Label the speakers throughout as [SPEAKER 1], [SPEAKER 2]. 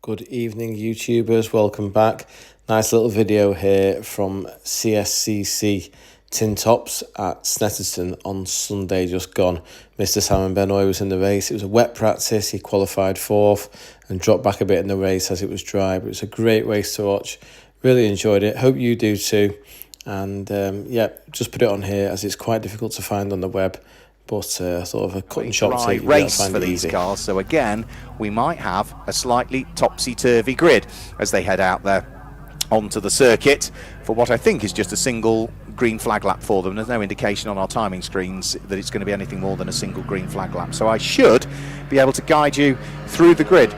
[SPEAKER 1] Good evening, YouTubers. Welcome back. Nice little video here from CSCC Tin Tops at Snetterton on Sunday just gone. Mr. Simon Benoit was in the race. It was a wet practice. He qualified fourth and dropped back a bit in the race as it was dry. But it was a great race to watch. Really enjoyed it. Hope you do too. And yeah, just put it on here as it's quite difficult to find on the web. But sort of a cut and chop
[SPEAKER 2] race for these cars. So again, we might have a slightly topsy-turvy grid as they head out there onto the circuit for what I think is just a single green flag lap for them. There's no indication on our timing screens that it's going to be anything more than a single green flag lap. So I should be able to guide you through the grid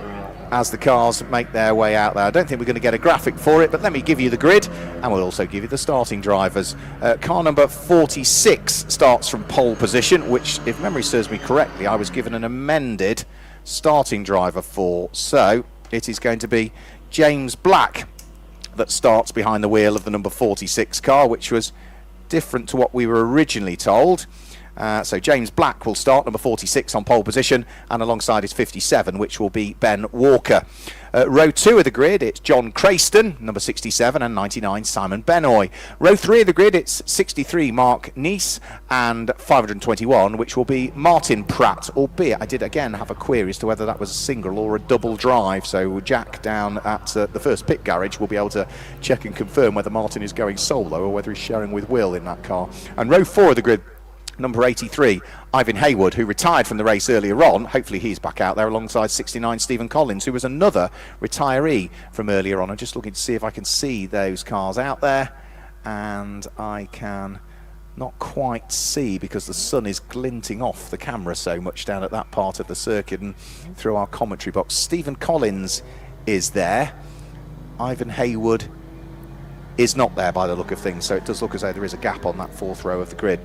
[SPEAKER 2] as the cars make their way out there. I don't think we're going to get a graphic for it, but let me give you the grid and we'll also give you the starting drivers. Car number 46 starts from pole position, which, if memory serves me correctly, I was given an amended starting driver for. So it is going to be James Black that starts behind the wheel of the number 46 car, which was different to what we were originally told. So James Black will start, number 46 on pole position, and alongside is 57, which will be Ben Walker. Row 2 of the grid, it's John Crayston, number 67, and 99, Simon Benoit. Row 3 of the grid, it's 63, Mark Neese, and 521, which will be Martin Pratt, albeit I did again have a query as to whether that was a single or a double drive. So Jack down at the first pit garage will be able to check and confirm whether Martin is going solo or whether he's sharing with Will in that car. And row 4 of the grid, number 83, Ivan Haywood, who retired from the race earlier on. Hopefully he's back out there alongside 69, Stephen Collins, who was another retiree from earlier on. I'm just looking to see if I can see those cars out there, and I can not quite see because the sun is glinting off the camera so much down at that part of the circuit and through our commentary box. Stephen Collins is there. Ivan Haywood is not there by the look of things, so it does look as though there is a gap on that fourth row of the grid.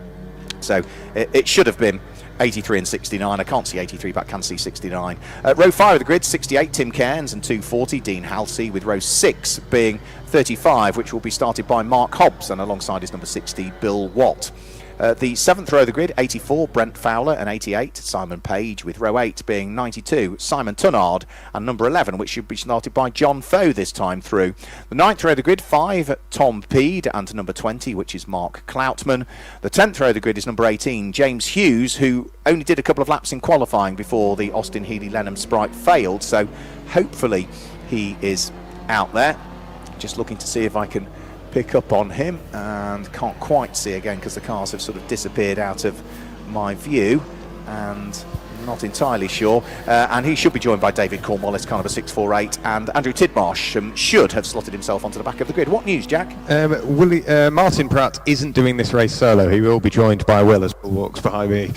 [SPEAKER 2] So it should have been 83 and 69. I can't see 83, but I can see 69. Row 5 of the grid, 68, Tim Cairns, and 240, Dean Halsey, with row 6 being 35, which will be started by Mark Hobbs, and alongside his number 60, Bill Watt. The 7th row of the grid, 84, Brent Fowler, and 88, Simon Page, with row 8 being 92, Simon Tunnard, and number 11, which should be started by John Foe this time through. The 9th row of the grid, 5, Tom Peed, and number 20, which is Mark Cloutman. The 10th row of the grid is number 18, James Hughes, who only did a couple of laps in qualifying before the Austin Healey-Lenham Sprite failed, so hopefully he is out there. Just looking to see if I can pick up on him, and can't quite see again because the cars have sort of disappeared out of my view, and not entirely sure. And he should be joined by David Cornwallis, car number 648, and Andrew Tidmarsh should have slotted himself onto the back of the grid. What news, Jack?
[SPEAKER 3] Martin Pratt isn't doing this race solo. He will be joined by Will as Will walks behind me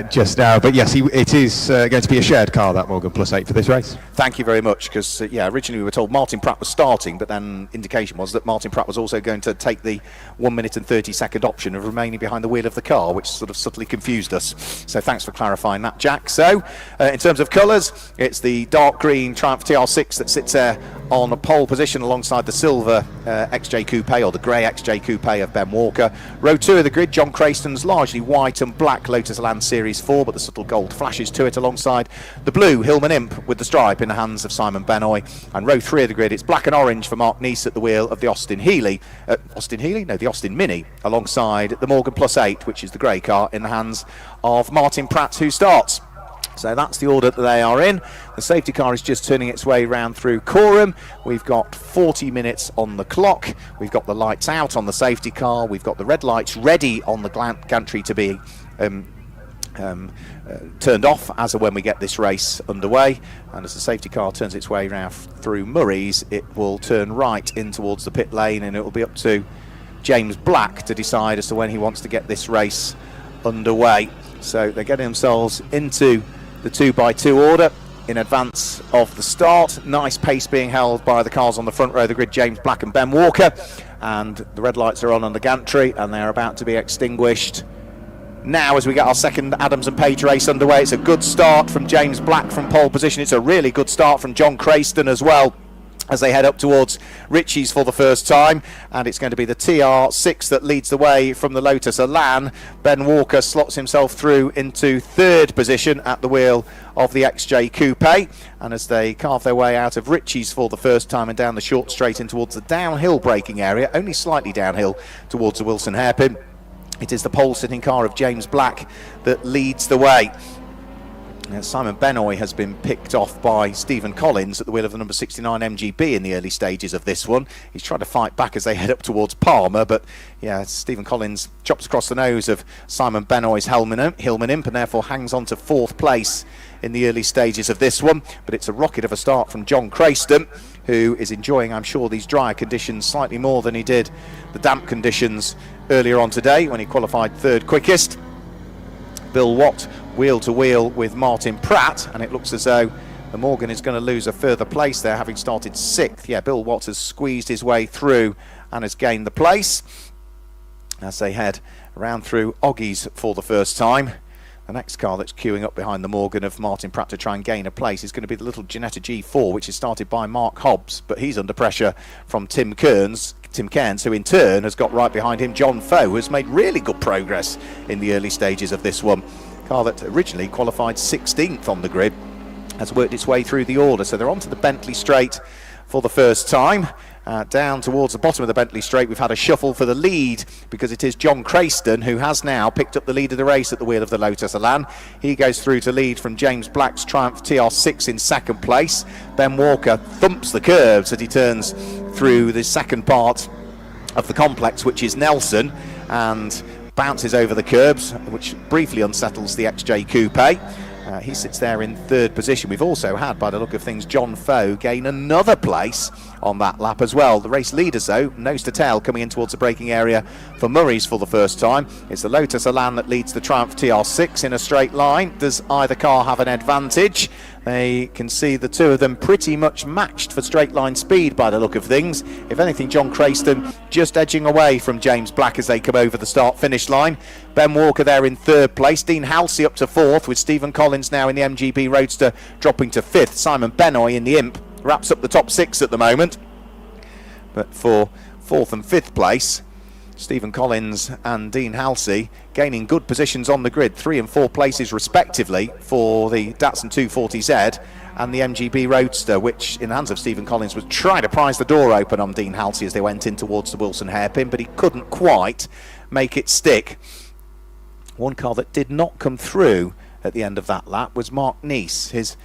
[SPEAKER 3] just now. But yes, it is going to be a shared car, that Morgan Plus 8 for this race.
[SPEAKER 2] Thank you very much, because yeah, originally we were told Martin Pratt was starting, but then indication was that Martin Pratt was also going to take the 1 minute and 30-second option of remaining behind the wheel of the car, which sort of subtly confused us. So thanks for clarifying that, Jack. So in terms of colours, it's the dark green Triumph TR6 that sits there on a pole position alongside the silver XJ Coupe, or the grey XJ Coupe of Ben Walker. Row 2 of the grid, John Crayston's largely white and black Lotus Land Series 4, but the subtle gold flashes to it alongside the blue Hillman Imp with the stripe in the hands of Simon Benoit. And row 3 of the grid, it's black and orange for Mark Neese at the wheel of the Austin Healey. The Austin Mini, alongside the Morgan Plus 8, which is the grey car, in the hands of Martin Pratt, who starts. So that's the order that they are in. The safety car is just turning its way round through Coram. We've got 40 minutes on the clock. We've got the lights out on the safety car. We've got the red lights ready on the gantry to be turned off as of when we get this race underway. And as the safety car turns its way round through Murray's, it will turn right in towards the pit lane, and it will be up to James Black to decide as to when he wants to get this race underway. So they're getting themselves into the 2x2 order in advance of the start. Nice pace being held by the cars on the front row of the grid, James Black and Ben Walker, and the red lights are on the gantry, and they're about to be extinguished now as we get our second Adams and Page race underway. It's a good start from James Black from pole position. It's a really good start from John Crayston as well. as they head up towards Ritchie's for the first time, and it's going to be the TR6 that leads the way from the Lotus Elan. Ben Walker slots himself through into third position at the wheel of the XJ Coupe, and as they carve their way out of Ritchie's for the first time and down the short straight in towards the downhill braking area, only slightly downhill towards the Wilson hairpin, it is the pole-sitting car of James Black that leads the way. Simon Benoy has been picked off by Stephen Collins at the wheel of the number 69 MGB in the early stages of this one. He's trying to fight back as they head up towards Palmer, but yeah, Stephen Collins chops across the nose of Simon Benoy's Hillman Imp and therefore hangs on to fourth place in the early stages of this one. But it's a rocket of a start from John Crayston, who is enjoying, I'm sure, these drier conditions slightly more than he did the damp conditions earlier on today when he qualified third quickest. Bill Watt wheel to wheel with Martin Pratt, and it looks as though the Morgan is going to lose a further place there, having started sixth. Yeah, Bill Watt has squeezed his way through and has gained the place as they head around through Oggies for the first time. The next car that's queuing up behind the Morgan of Martin Pratt to try and gain a place is going to be the little Ginetta G4, which is started by Mark Hobbs, but he's under pressure from Tim Cairns, who in turn has got right behind him John Foe, who has made really good progress in the early stages of this one. Car that originally qualified 16th on the grid has worked its way through the order, so they're onto the Bentley Straight for the first time. Down towards the bottom of the Bentley Straight, we've had a shuffle for the lead because it is John Crayston who has now picked up the lead of the race at the wheel of the Lotus Elan. He goes through to lead from James Black's Triumph TR6 in second place. Ben Walker thumps the curbs as he turns through the second part of the complex, which is Nelson, and bounces over the curbs, which briefly unsettles the XJ Coupe. He sits there in third position. We've also had, by the look of things, John Foe gain another place on that lap as well. The race leaders, though, nose to tail, coming in towards the braking area for Murray's for the first time. It's the Lotus Elan that leads the Triumph TR6 in a straight line. Does either car have an advantage? They can see the two of them pretty much matched for straight line speed by the look of things. If anything, John Crayston just edging away from James Black as they come over the start-finish line. Ben Walker there in third place. Dean Halsey up to fourth, with Stephen Collins now in the MGB Roadster dropping to fifth. Simon Benoy in the Imp wraps up the top six at the moment. But for fourth and fifth place, Stephen Collins and Dean Halsey gaining good positions on the grid, 3 and 4 places respectively for the Datsun 240Z and the MGB Roadster, which in the hands of Stephen Collins was trying to prise the door open on Dean Halsey as they went in towards the Wilson hairpin, but he couldn't quite make it stick. One car that did not come through at the end of that lap was Mark Neese. His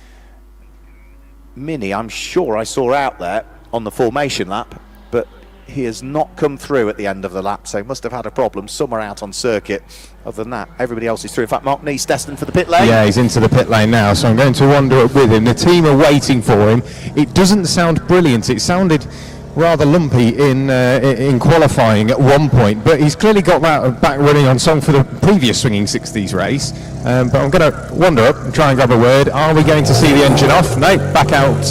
[SPEAKER 2] Mini, I'm sure I saw out there on the formation lap, but he has not come through at the end of the lap, so must have had a problem somewhere out on circuit. Other than that, everybody else is through. In fact, Mark Neese destined for the pit lane.
[SPEAKER 3] Yeah, he's into the pit lane now, so I'm going to wander up with him. The team are waiting for him. It doesn't sound brilliant. It sounded rather lumpy in qualifying at one point, but he's clearly got that back running on song for the previous Swinging 60s race. But I'm going to wander up and try and grab a word. Are we going to see the engine off? No, back out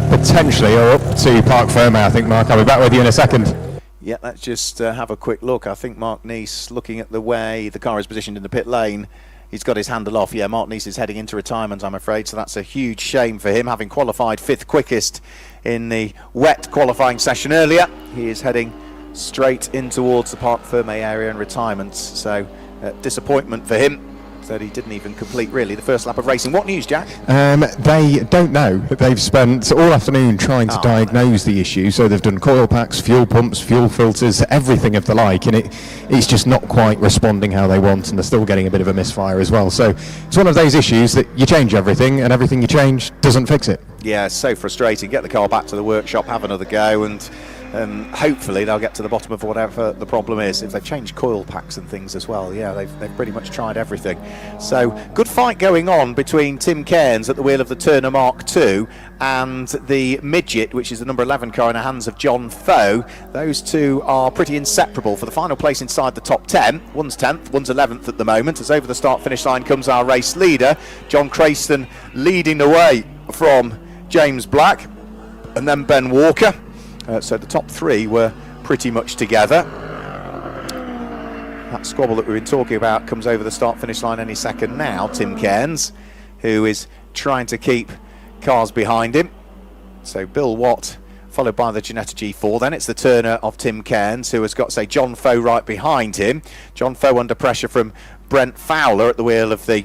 [SPEAKER 3] potentially, or up to Park Ferme, I think, Mark. I'll be back with you in a second.
[SPEAKER 2] Yeah, let's just have a quick look. I think Mark Neese, looking at the way the car is positioned in the pit lane, he's got his handle off. Yeah, Mark Neese is heading into retirement, I'm afraid, so that's a huge shame for him, having qualified fifth quickest in the wet qualifying session earlier. He is heading straight in towards the Park Ferme area and retirement, so disappointment for him that he didn't even complete really the first lap of racing. What news, Jack?
[SPEAKER 3] They don't know. They've spent all afternoon trying to diagnose the issue, so they've done coil packs, fuel pumps, fuel filters, everything of the like, and it's just not quite responding how they want, and they're still getting a bit of a misfire as well. So it's one of those issues that you change everything, and everything you change doesn't fix it.
[SPEAKER 2] Yeah, it's so frustrating. Get the car back to the workshop, have another go, and hopefully they'll get to the bottom of whatever the problem is. If they've changed coil packs and things as well, yeah, they've pretty much tried everything. So good fight going on between Tim Cairns at the wheel of the Turner Mark II and the Midget, which is the number 11 car in the hands of John Foe. Those two are pretty inseparable for the final place inside the top 10. One's 10th, one's 11th at the moment. As over the start finish line comes our race leader, John Crayston, leading the way from James Black and then Ben Walker. So the top three were pretty much together. That squabble that we've been talking about comes over the start-finish line any second now. Tim Cairns, who is trying to keep cars behind him. So Bill Watt followed by the Ginetta G4. Then it's the Turner of Tim Cairns, who has got, say, John Foe right behind him. John Foe under pressure from Brent Fowler at the wheel of the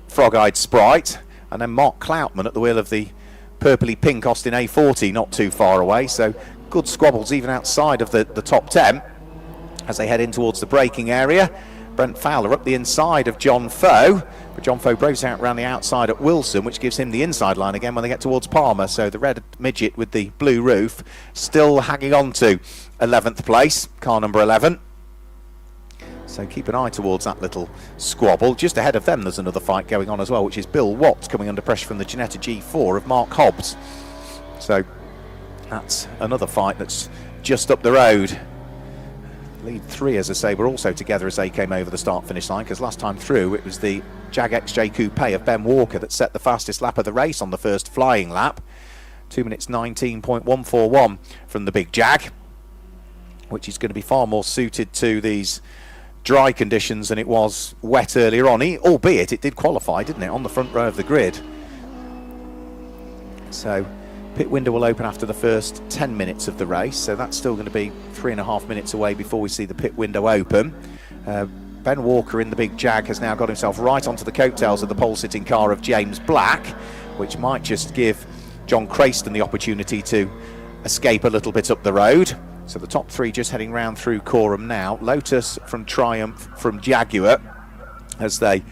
[SPEAKER 2] Frog-Eyed Sprite, and then Mark Cloutman at the wheel of the purpley pink Austin A40 not too far away. So good squabbles even outside of the top 10 as they head in towards the braking area. Brent Fowler up the inside of John Foe, but John Foe breaks out around the outside at Wilson, which gives him the inside line again when they get towards Palmer. So the red midget with the blue roof still hanging on to 11th place, car number 11. So keep an eye towards that little squabble. Just ahead of them there's another fight going on as well, which is Bill Watts coming under pressure from the Ginetta G4 of Mark Hobbs. So that's another fight that's just up the road. Lead 3, as I say, were also together as they came over the start-finish line, because last time through it was the Jag XJ Coupe of Ben Walker that set the fastest lap of the race on the first flying lap. 2 minutes 19.141 from the big Jag, which is going to be far more suited to these dry conditions than it was wet earlier on, albeit it did qualify, didn't it, on the front row of the grid. So pit window will open after the first 10 minutes of the race, so that's still going to be 3.5 minutes away before we see the pit window open. Ben Walker in the big Jag has now got himself right onto the coattails of the pole-sitting car of James Black, which might just give John Crayston the opportunity to escape a little bit up the road. So the top 3 just heading round through Coram now. Lotus from Triumph from Jaguar as they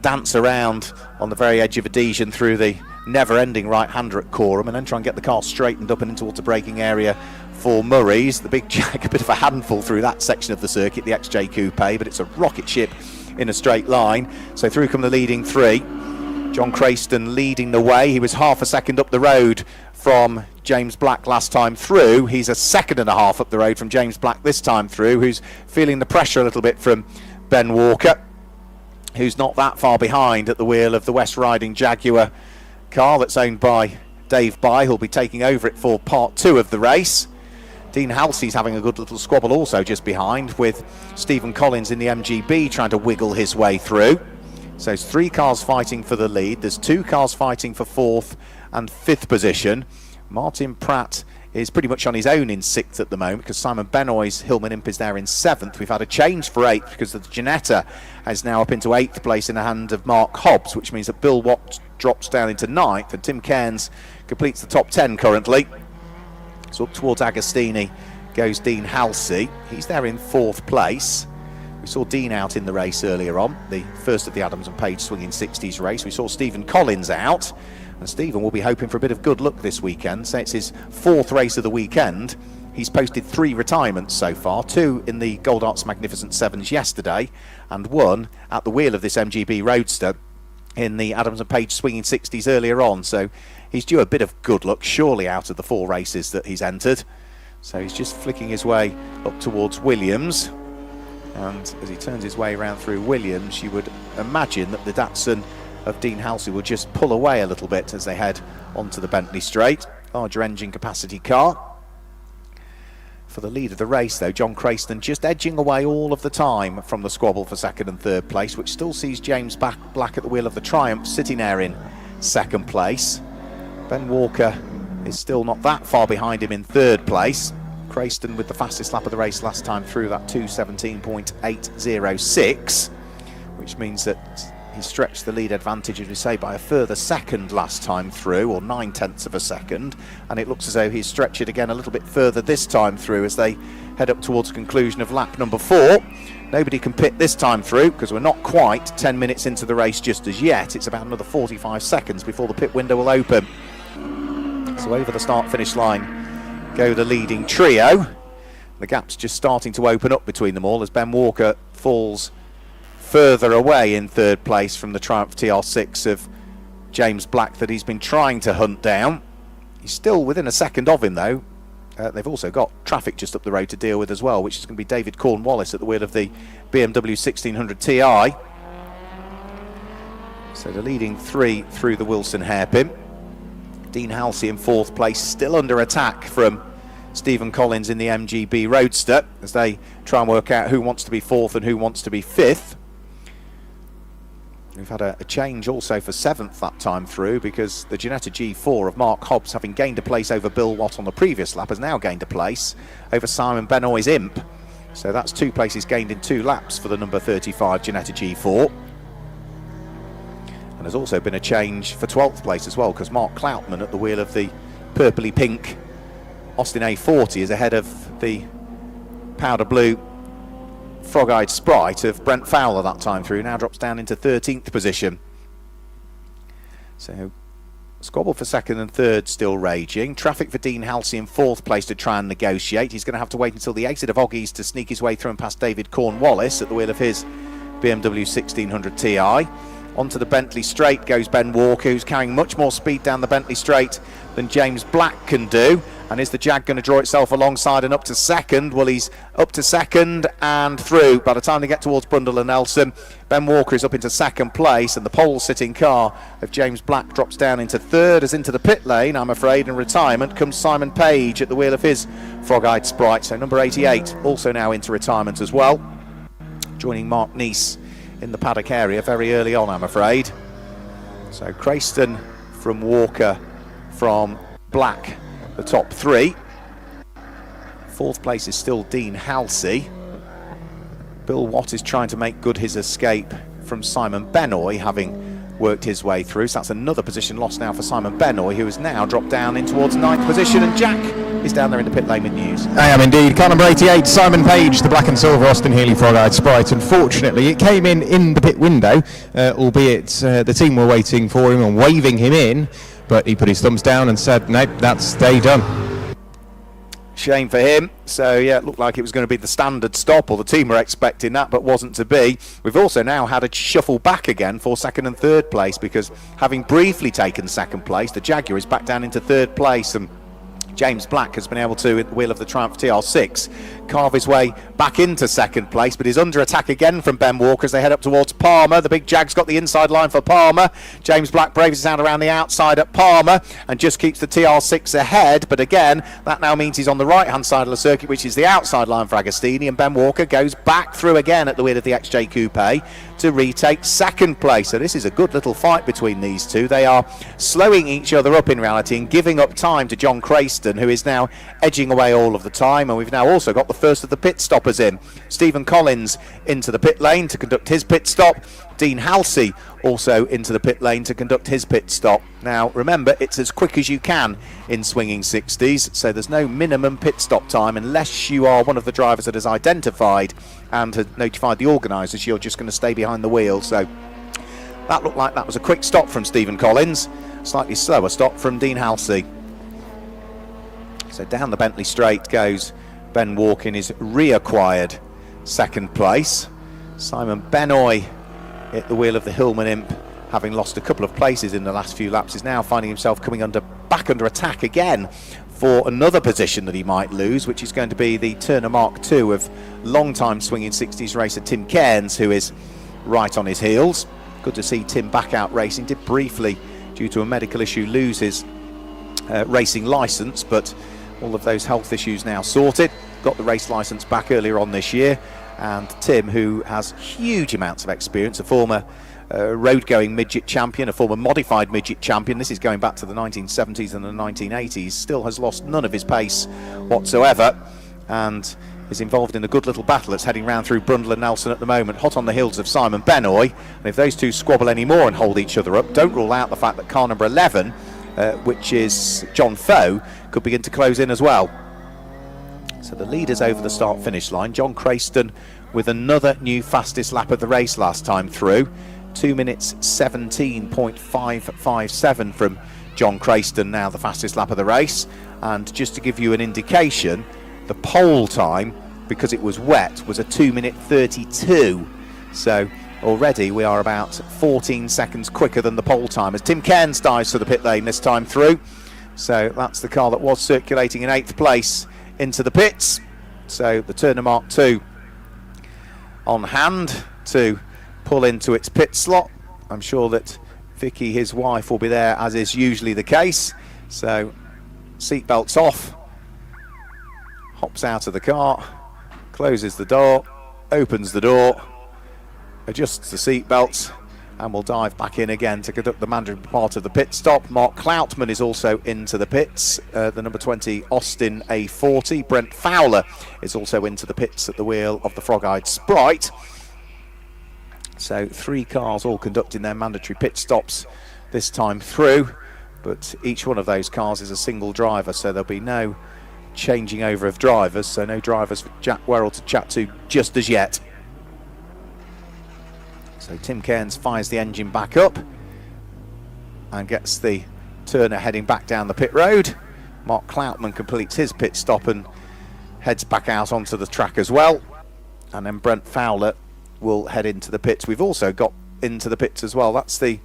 [SPEAKER 2] dance around on the very edge of Adhesion through the never-ending right-hander at Coram, and then try and get the car straightened up and into towards the braking area for Murray's. The big Jag, a bit of a handful through that section of the circuit, the XJ Coupe, but it's a rocket ship in a straight line. So through come the leading 3. John Crayston leading the way. He was half a second up the road from James Black last time through. He's a second and a half up the road from James Black this time through, who's feeling the pressure a little bit from Ben Walker, who's not that far behind at the wheel of the West Riding Jaguar car that's owned by Dave Bye, who'll be taking over it for part 2 of the race. Dean Halsey's having a good little squabble also just behind, with Stephen Collins in the MGB trying to wiggle his way through. So it's 3 cars fighting for the lead. There's 2 cars fighting for 4th and 5th position. Martin Pratt is pretty much on his own in 6th at the moment, because Simon Benoy's Hillman Imp is there in 7th. We've had a change for 8th because the Ginetta is now up into 8th place in the hand of Mark Hobbs, which means that Bill Watt drops down into 9th and Tim Cairns completes the top 10 currently. So up towards Agostini goes Dean Halsey. He's there in 4th place. We saw Dean out in the race earlier on, the first of the Adams and Page Swinging 60s race. We saw Stephen Collins out, and Stephen will be hoping for a bit of good luck this weekend. So it's his 4th race of the weekend. He's posted 3 retirements so far, 2 in the Gold Arts Magnificent Sevens yesterday, and 1 at the wheel of this MGB Roadster in the Adams and Page Swinging 60s earlier on. So he's due a bit of good luck, surely, out of the 4 races that he's entered. So he's just flicking his way up towards Williams. And as he turns his way around through Williams, you would imagine that the Datsun of Dean Halsey will just pull away a little bit as they head onto the Bentley Straight. Larger engine capacity car. For the lead of the race, though, John Crayston just edging away all of the time from the squabble for 2nd and 3rd place, which still sees James Black at the wheel of the Triumph sitting there in 2nd place. Ben Walker is still not that far behind him in 3rd place. Crayston with the fastest lap of the race last time through, that 2:17.806, which means that he stretched the lead advantage, as we say, by a further second last time through, or 9/10 of a second, and it looks as though he's stretched it again a little bit further this time through as they head up towards the conclusion of lap number 4. Nobody can pit this time through because we're not quite 10 minutes into the race just as yet. It's about another 45 seconds before the pit window will open. So over the start-finish line go the leading trio. The gap's just starting to open up between them all as Ben Walker falls further away in 3rd place from the Triumph TR6 of James Black that he's been trying to hunt down. He's still within a second of him, though. They've also got traffic just up the road to deal with as well, which is going to be David Cornwallis at the wheel of the BMW 1600 Ti. So the leading 3 through the Wilson hairpin. Dean Halsey in 4th place, still under attack from Stephen Collins in the MGB Roadster as they try and work out who wants to be 4th and who wants to be 5th. We've had a change also for 7th that time through, because the Ginetta G4 of Mark Hobbs, having gained a place over Bill Watt on the previous lap, has now gained a place over Simon Benoit's Imp. So that's 2 places gained in 2 laps for the number 35 Ginetta G4. And there's also been a change for 12th place as well, because Mark Cloutman at the wheel of the purpley pink Austin A40 is ahead of the powder blue frog-eyed sprite of Brent Fowler that time through. Now drops down into 13th position. So squabble for 2nd and 3rd still raging. Traffic for Dean Halsey in 4th place to try and negotiate. He's going to have to wait until the exit of Oggies to sneak his way through and past David Cornwallis at the wheel of his BMW 1600 Ti. Onto the Bentley Straight goes Ben Walker, who's carrying much more speed down the Bentley Straight than James Black can do. And is the Jag going to draw itself alongside and up to 2nd? Well, he's up to 2nd and through. By the time they get towards Brundle and Nelson, Ben Walker is up into 2nd place, and the pole-sitting car of James Black drops down into 3rd. As into the pit lane, I'm afraid, in retirement comes Simon Page at the wheel of his frog-eyed sprite. So number 88 also now into retirement as well, joining Mark Neese in the paddock area very early on, I'm afraid. So Crayston from Walker, from Black, the top 3. 4th place is still Dean Halsey. Bill Watt is trying to make good his escape from Simon Benoit, having worked his way through. So that's another position lost now for Simon Benoit, who has now dropped down in towards 9th position, and Jack is down there in the pit lane with news.
[SPEAKER 3] I am indeed. Car number 88, Simon Page, the black and silver Austin Healey frog-eyed sprite. Unfortunately, it came in the pit window, albeit the team were waiting for him and waving him in, but he put his thumbs down and said, nope, that's day done.
[SPEAKER 2] Shame for him. So yeah, it looked like it was going to be the standard stop, or the team were expecting that, but wasn't to be. We've also now had a shuffle back again for 2nd and 3rd place, because having briefly taken 2nd place, the Jaguar is back down into 3rd place, and James Black has been able to, at the wheel of the Triumph TR6, carve his way back into 2nd place, but is under attack again from Ben Walker as they head up towards Palmer. The big Jag's got the inside line for Palmer. James Black braves it out around the outside at Palmer and just keeps the TR6 ahead, but again, that now means he's on the right-hand side of the circuit, which is the outside line for Agostini, and Ben Walker goes back through again at the wheel of the XJ Coupe to retake 2nd place. So this is a good little fight between these two. They are slowing each other up in reality and giving up time to John Crayston, who is now edging away all of the time. And we've now also got the first of the pit stoppers in. Stephen Collins into the pit lane to conduct his pit stop. Dean Halsey also into the pit lane to conduct his pit stop. Now remember, it's as quick as you can in swinging 60s, so there's no minimum pit stop time unless you are one of the drivers that has identified and has notified the organisers you're just going to stay behind the wheel. So that looked like that was a quick stop from Stephen Collins, slightly slower stop from Dean Halsey. So down the Bentley Straight goes Ben Walker in his reacquired 2nd place. Simon Benoit at the wheel of the Hillman Imp, having lost a couple of places in the last few laps, is now finding himself coming back under attack again for another position that he might lose, which is going to be the Turner Mark II of long-time swinging 60s racer Tim Cairns, who is right on his heels. Good to see Tim back out racing. Did briefly, due to a medical issue, lose his racing licence, but all of those health issues now sorted. Got the race licence back earlier on this year, and Tim, who has huge amounts of experience, a former road-going midget champion, a former modified midget champion, this is going back to the 1970s and the 1980s, still has lost none of his pace whatsoever, and is involved in a good little battle that's heading round through Brundle and Nelson at the moment, hot on the heels of Simon Benoit. And if those two squabble any more and hold each other up, don't rule out the fact that car number 11, which is John Foe, could begin to close in as well. So the leaders over the start-finish line. John Crayston with another new fastest lap of the race last time through. 2 minutes 17.557 from John Crayston, now the fastest lap of the race. And just to give you an indication, the pole time, because it was wet, was a 2 minute 32. So already we are about 14 seconds quicker than the pole time as Tim Cairns dives to the pit lane this time through. So that's the car that was circulating in 8th place into the pits. So the Turner Mark II on hand to pull into its pit slot. I'm sure that Vicky, his wife, will be there, as is usually the case. So seatbelts off, hops out of the car, closes the door, opens the door, adjusts the seatbelts, and will dive back in again to conduct the mandatory part of the pit stop. Mark Cloutman is also into the pits, the number 20 Austin A40. Brent Fowler is also into the pits at the wheel of the Frog-Eyed Sprite. So 3 cars all conducting their mandatory pit stops this time through, but each one of those cars is a single driver, so there'll be no changing over of drivers, so no drivers for Jack Werrell to chat to just as yet. So Tim Cairns fires the engine back up and gets the Turner heading back down the pit road. Mark Cloutman completes his pit stop and heads back out onto the track as well, and then Brent Fowler will head into the pits. We've also got into the pits as well, that's the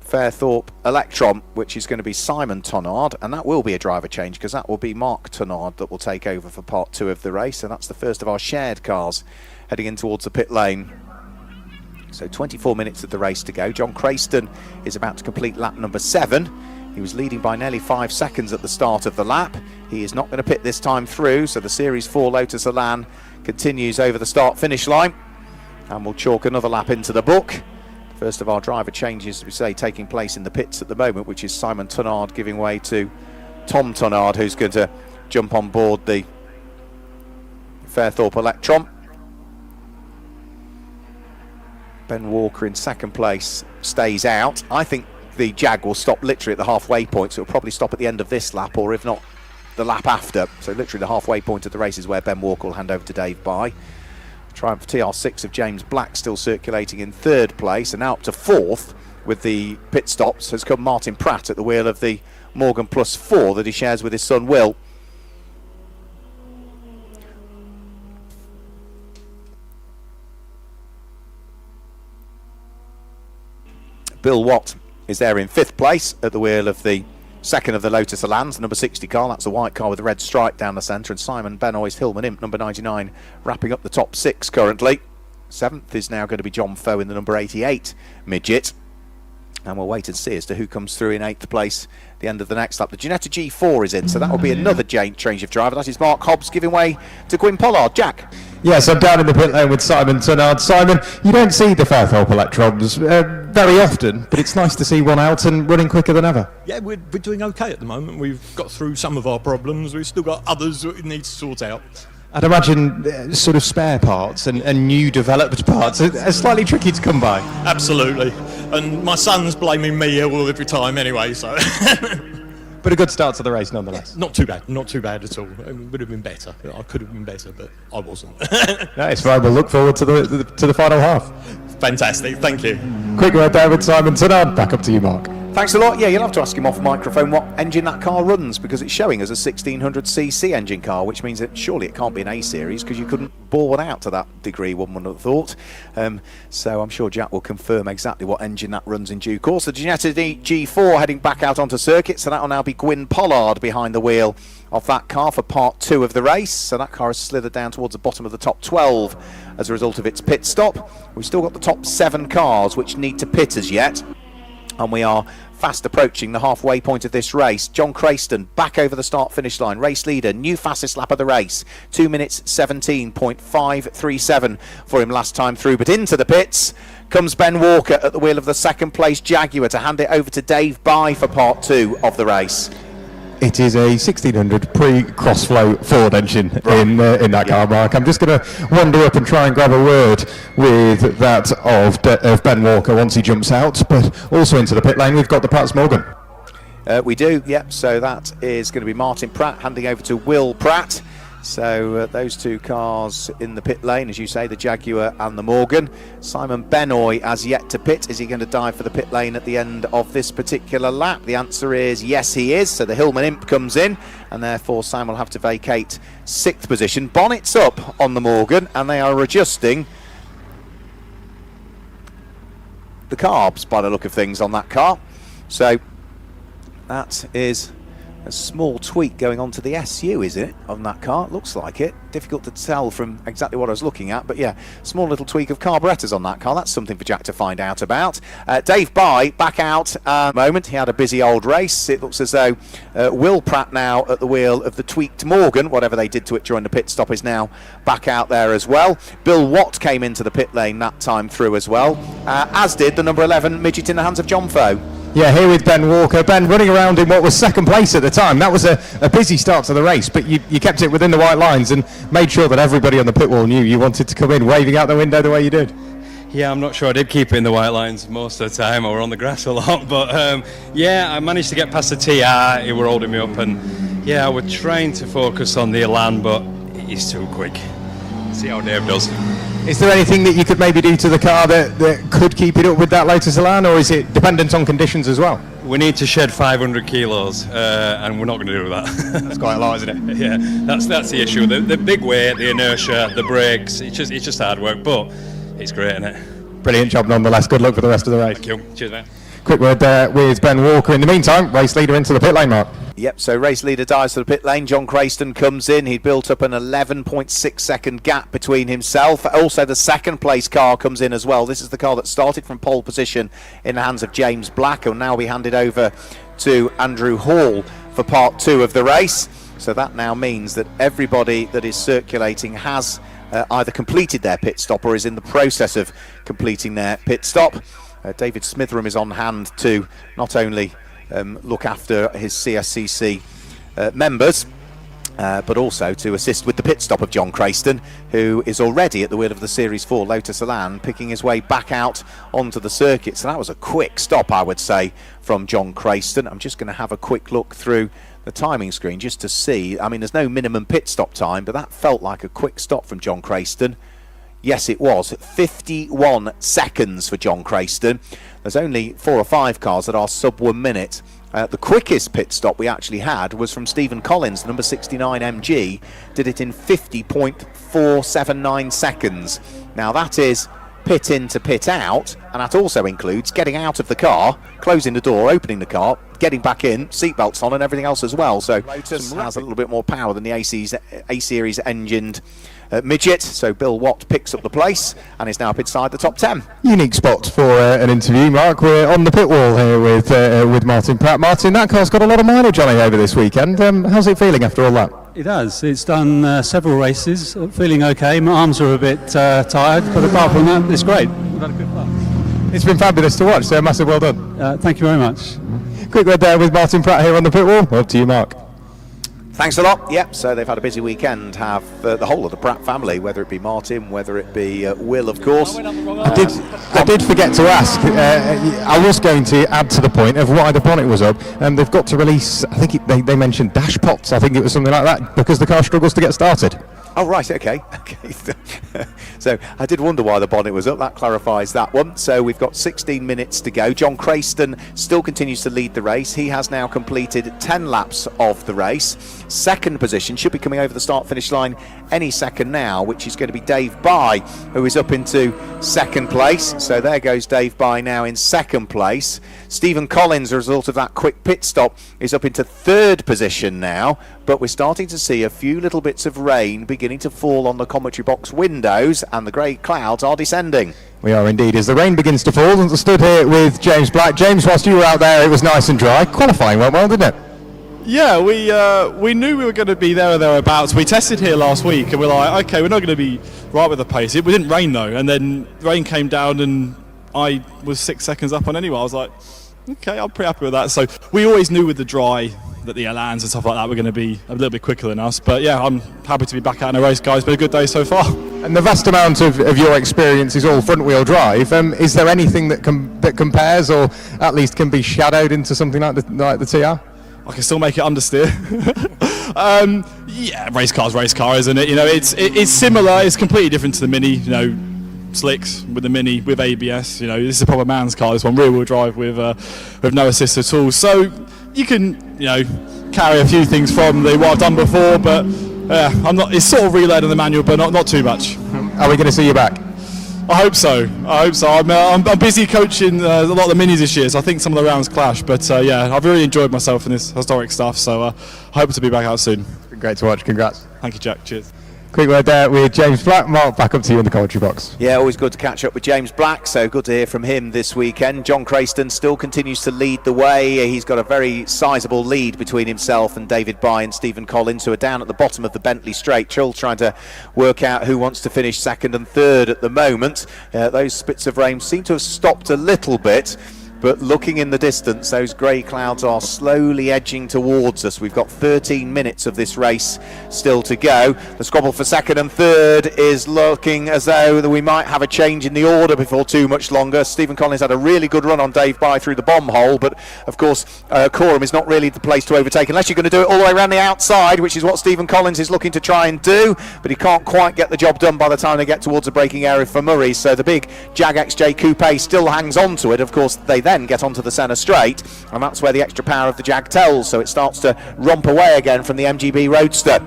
[SPEAKER 2] Fairthorpe Electron, which is going to be Simon Tonnard, and that will be a driver change because that will be Mark Tonnard that will take over for part 2 of the race, and that's the first of our shared cars heading in towards the pit lane. So 24 minutes of the race to go. John Crayston is about to complete lap number 7. He was leading by nearly 5 seconds at the start of the lap. He is not going to pit this time through, so the Series 4 Lotus Elan continues over the start-finish line and will chalk another lap into the book. First of our driver changes, as we say, taking place in the pits at the moment, which is Simon Tonnard giving way to Tom Tonnard, who's going to jump on board the Fairthorpe Electron. Ben Walker in second place stays out. I think the Jag will stop literally at the halfway point, so it'll probably stop at the end of this lap, or if not, the lap after. So literally the halfway point of the race is where Ben Walker will hand over to Dave Bye. Triumph TR6 of James Black still circulating in 3rd place, and now up to 4th with the pit stops has come Martin Pratt at the wheel of the Morgan Plus 4 that he shares with his son Will. Bill Watt is there in 5th place at the wheel of the second of the Lotus Elans, number 60 car. That's a white car with a red stripe down the centre, and Simon Benoy's Hillman Imp, number 99, wrapping up the top 6 currently. 7th is now going to be John Foe in the number 88 midget, and we'll wait and see as to who comes through in 8th place at the end of the next lap. The Ginetta G4 is in, so that will be another change of driver. That is Mark Hobbs giving way to Gwyn Pollard. Jack?
[SPEAKER 3] Yes, I'm down in the pit lane with Simon Tonnard. Simon, you don't see the Fairthorpe Electrons very often, but it's nice to see one out and running quicker than ever.
[SPEAKER 4] Yeah, we're doing okay at the moment. We've got through some of our problems. We've still got others that we need to sort out.
[SPEAKER 3] I'd imagine sort of spare parts and new developed parts are slightly tricky to come by.
[SPEAKER 4] Absolutely. And my son's blaming me every time anyway, so...
[SPEAKER 3] But a good start to the race nonetheless.
[SPEAKER 4] Not too bad at all. It would have been better. I could have been better, but I wasn't.
[SPEAKER 3] No, it's fine. We'll look forward to the final half.
[SPEAKER 4] Fantastic, thank you.
[SPEAKER 3] Quick word there with Simon Tonnard. Back up to you, Mark.
[SPEAKER 2] Thanks a lot. Yeah, you'll have to ask him off microphone what engine that car runs, because it's showing as a 1600cc engine car, which means that surely it can't be an A series because you couldn't bore one out to that degree, one would have thought. So I'm sure Jack will confirm exactly what engine that runs in due course. The Ginetta G4 heading back out onto circuit, so that will now be Gwyn Pollard behind the wheel of that car for part 2 of the race. So that car has slithered down towards the bottom of the top 12 as a result of its pit stop. We've still got the top 7 cars which need to pit as yet, and we are fast approaching the halfway point of this race. John Crayston back over the start-finish line, race leader, new fastest lap of the race, 2 minutes 17.537 for him last time through. But into the pits comes Ben Walker at the wheel of the second place Jaguar to hand it over to Dave Bye for part 2 of the race.
[SPEAKER 3] It is a 1600 pre-crossflow Ford engine in that car, Mark. I'm just going to wander up and try and grab a word with that of Ben Walker once he jumps out, but also into the pit lane we've got the Pratts Morgan.
[SPEAKER 2] We do, yep, so that is going to be Martin Pratt handing over to Will Pratt. So those 2 cars in the pit lane, as you say, the Jaguar and the Morgan. Simon Benoy has yet to pit. Is he going to dive for the pit lane at the end of this particular lap? The answer is yes, he is. So the Hillman Imp comes in, and therefore Simon will have to vacate 6th position. Bonnet's up on the Morgan, and they are adjusting the carbs by the look of things on that car. So that is a small tweak going on to the SU, is it, on that car? It looks like it. Difficult to tell from exactly what I was looking at, but yeah, small little tweak of carburettors on that car. That's something for Jack to find out about. Dave Bye back out moment. He had a busy old race. It looks as though Will Pratt now at the wheel of the tweaked Morgan, whatever they did to it during the pit stop, is now back out there as well. Bill Watt came into the pit lane that time through as well, as did the number 11 midget in the hands of John Foe.
[SPEAKER 3] Yeah, here with Ben Walker. Ben running around in what was second place at the time. That was a busy start to the race, but you kept it within the white lines and made sure that everybody on the pit wall knew you wanted to come in, waving out the window the way you did.
[SPEAKER 5] Yeah, I'm not sure I did keep it in the white lines most of the time. I were on the grass a lot, but yeah, I managed to get past the TR. He were holding me up, and yeah, I was trying to focus on the Elan, but he's too quick. See how Dave does.
[SPEAKER 3] Is there anything that you could maybe do to the car that could keep it up with that Lotus Elan, or is it dependent on conditions as well?
[SPEAKER 5] We need to shed 500 kilos, and we're not going to do that.
[SPEAKER 3] That's quite a lot, isn't it?
[SPEAKER 5] Yeah, that's the issue. The big weight, the inertia, the brakes, it's just hard work, but it's great, isn't it?
[SPEAKER 3] Brilliant job nonetheless. Good luck for the rest of the race.
[SPEAKER 5] Thank you. Cheers, mate.
[SPEAKER 3] Quick word there with Ben Walker. In the meantime, race leader into the pit lane, Mark.
[SPEAKER 2] Yep, so race leader dives to the pit lane. John Crayston comes in. He'd built up an 11.6 second gap between himself. Also, the second place car comes in as well. This is the car that started from pole position in the hands of James Black and will now be handed over to Andrew Hall for part 2 of the race. So that now means that everybody that is circulating has either completed their pit stop or is in the process of completing their pit stop. David Smitheram is on hand to not only look after his CSCC members, but also to assist with the pit stop of John Crayston, who is already at the wheel of the Series 4 Lotus Elan, picking his way back out onto the circuit. So that was a quick stop, I would say, from John Crayston. I'm just going to have a quick look through the timing screen just to see. I mean, there's no minimum pit stop time, but that felt like a quick stop from John Crayston. Yes, it was. 51 seconds for John Crayston. There's only 4 or 5 cars that are sub 1 minute. The quickest pit stop we actually had was from Stephen Collins, the number 69 MG, did it in 50.479 seconds. Now that is pit in to pit out, and that also includes getting out of the car, closing the door, opening the car, getting back in, seatbelts on and everything else as well. So Lotus has a little bit more power than the A-Series engined midget, so Bill Watt picks up the place and is now up inside the top 10.
[SPEAKER 3] Unique spot for an interview, Mark. We're on the pit wall here with Martin Pratt. Martin, that car's got a lot of mileage on it over this weekend. How's it feeling after all that?
[SPEAKER 6] It has. It's done several races, feeling okay. My arms are a bit tired, but apart from that, it's great. We've had a good fun.
[SPEAKER 3] It's been fabulous to watch, so massive well done.
[SPEAKER 6] Thank you very much.
[SPEAKER 3] Quick word there with Martin Pratt here on the pit wall. Up to you, Mark.
[SPEAKER 2] Thanks a lot. Yep, so they've had a busy weekend, have the whole of the Pratt family, whether it be Martin, whether it be Will, of course.
[SPEAKER 3] I did forget to ask, I was going to add to the point of why the bonnet was up. They've got to release, I think they mentioned dash pots, I think it was something like that, because the car struggles to get started.
[SPEAKER 2] Oh, right, okay. So I did wonder why the bonnet was up. That clarifies that one. So we've got 16 minutes to go. John Crayston still continues to lead the race. He has now completed 10 laps of the race. Second position should be coming over the start-finish line any second now, which is going to be Dave Bye, who is up into second place. So there goes Dave Bye now in second place. Stephen Collins, as a result of that quick pit stop, is up into third position now. But we're starting to see a few little bits of rain beginning to fall on the commentary box windows, and the grey clouds are descending.
[SPEAKER 3] We are indeed. As the rain begins to fall, and stood here with James Black. James, whilst you were out there, it was nice and dry. Qualifying went well, didn't it?
[SPEAKER 7] Yeah, we knew we were going to be there or thereabouts. We tested here last week, and we're like, okay, we're not going to be right with the pace. It didn't rain though, and then rain came down, and I was 6 seconds up on anyone. I was like, okay, I'm pretty happy with that. So we always knew with the dry that the Elans and stuff like that were going to be a little bit quicker than us. But yeah, I'm happy to be back out in a race, guys. Been a good day so far.
[SPEAKER 3] And the vast amount of your experience is all front-wheel drive. Is there anything that compares, or at least can be shadowed into something like the TR?
[SPEAKER 7] I can still make it understeer. Yeah, race car, isn't it? You know, it's similar. It's completely different to the Mini. You know, slicks with the Mini with ABS. You know, this is a proper man's car. This one rear-wheel drive with no assist at all. So you can, you know, carry a few things from what I've done before, but I'm not. It's sort of relayed in the manual, but not too much.
[SPEAKER 3] Are we going to see you back?
[SPEAKER 7] I hope so. I'm busy coaching a lot of the minis this year, so I think some of the rounds clash. But yeah, I've really enjoyed myself in this historic stuff, so I hope to be back out soon.
[SPEAKER 3] Great to watch. Congrats.
[SPEAKER 7] Thank you, Jack. Cheers.
[SPEAKER 3] Quick word there with James Black. Mark, back up to you in the commentary box.
[SPEAKER 2] Yeah, always good to catch up with James Black, so good to hear from him this weekend. John Crayston still continues to lead the way. He's got a very sizable lead between himself and David Bye and Stephen Collins, who are down at the bottom of the Bentley Straight. Trill trying to work out who wants to finish second and third at the moment. Those spits of rain seem to have stopped a little bit, but looking in the distance, those grey clouds are slowly edging towards us. We've got 13 minutes of this race still to go. The squabble for second and third is looking as though we might have a change in the order before too much longer. Stephen Collins had a really good run on Dave Bye through the bomb hole, but of course Coram is not really the place to overtake unless you're going to do it all the way around the outside, which is what Stephen Collins is looking to try and do, but he can't quite get the job done by the time they get towards the braking area for Murray. So the big Jag XJ Coupe still hangs on to it. Of course, they then get onto the centre straight, and that's where the extra power of the Jag tells, so it starts to romp away again from the MGB Roadster.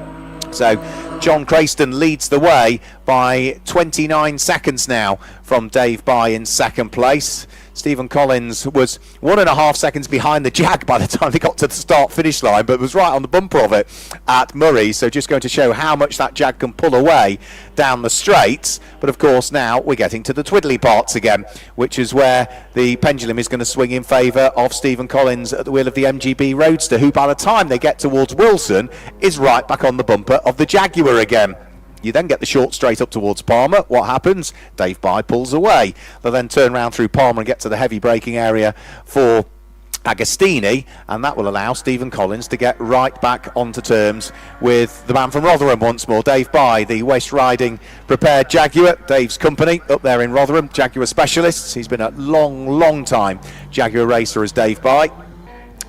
[SPEAKER 2] So John Crayston leads the way by 29 seconds now from Dave Bye in second place. Stephen Collins was 1.5 seconds behind the Jag by the time they got to the start-finish line, but was right on the bumper of it at Murray, so just going to show how much that Jag can pull away down the straights. But of course now we're getting to the twiddly parts again, which is where the pendulum is going to swing in favour of Stephen Collins at the wheel of the MGB Roadster, who by the time they get towards Wilson is right back on the bumper of the Jaguar again. You then get the short straight up towards Palmer. What happens? Dave Bye pulls away. They'll then turn round through Palmer and get to the heavy braking area for Agostini, and that will allow Stephen Collins to get right back onto terms with the man from Rotherham once more, Dave Bye, the waste riding prepared Jaguar, Dave's company up there in Rotherham, Jaguar specialists. He's been a long time Jaguar racer as Dave Bye,